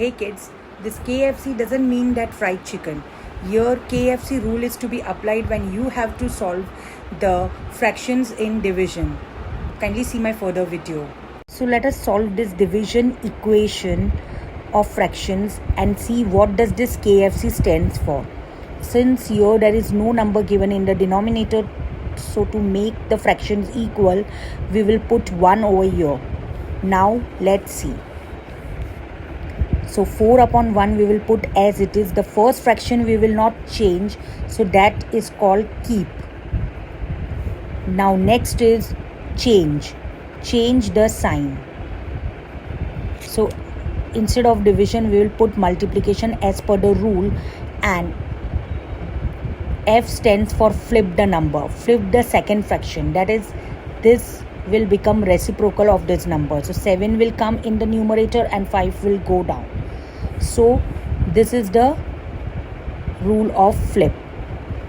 Hey kids, this KFC doesn't mean that fried chicken. Your KFC rule is to be applied when you have to solve the fractions in division. Kindly see my further video. So let us solve this division equation of fractions and see what does this KFC stands for. Since here there is no number given in the denominator, so to make the fractions equal, we will put 1 over here. Now let's see. So 4 upon 1 we will put as it is. The first fraction we will not change, so that is called keep. Now next is change the sign. So instead of division we will put multiplication as per the rule, and F stands for flip the number, flip the second fraction, that is this will become reciprocal of this number. So 7 will come in the numerator and 5 will go down. So this is the rule of flip.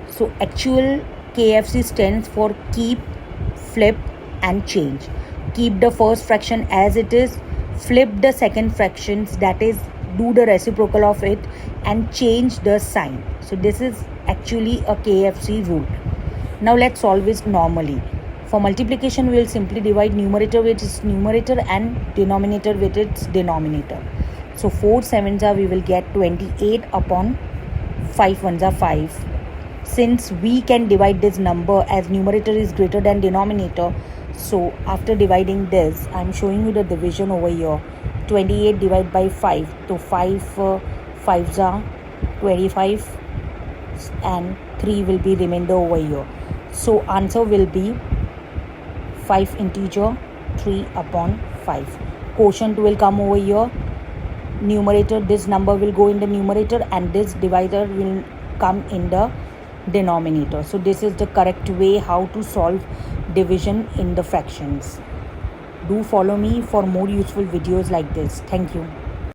So actual KFC stands for keep, flip and change. Keep the first fraction as it is, flip the second fractions, that is do the reciprocal of it, and change the sign. So this is actually a KFC rule. Now let's solve it normally. For multiplication we will simply divide numerator with its numerator and denominator with its denominator. So 4 7s are we will get 28 upon 5 1s are 5. Since we can divide this number as numerator is greater than denominator, so after dividing this, I am showing you the division over here. 28 divided by 5. So 5 5s are 25 and 3 will be remainder over here. So answer will be 5 integer 3 upon 5. Quotient will come over here. Numerator, this number will go in the numerator and this divisor will come in the denominator. So this is the correct way how to solve division in the fractions. Do follow me for more useful videos like this. Thank you.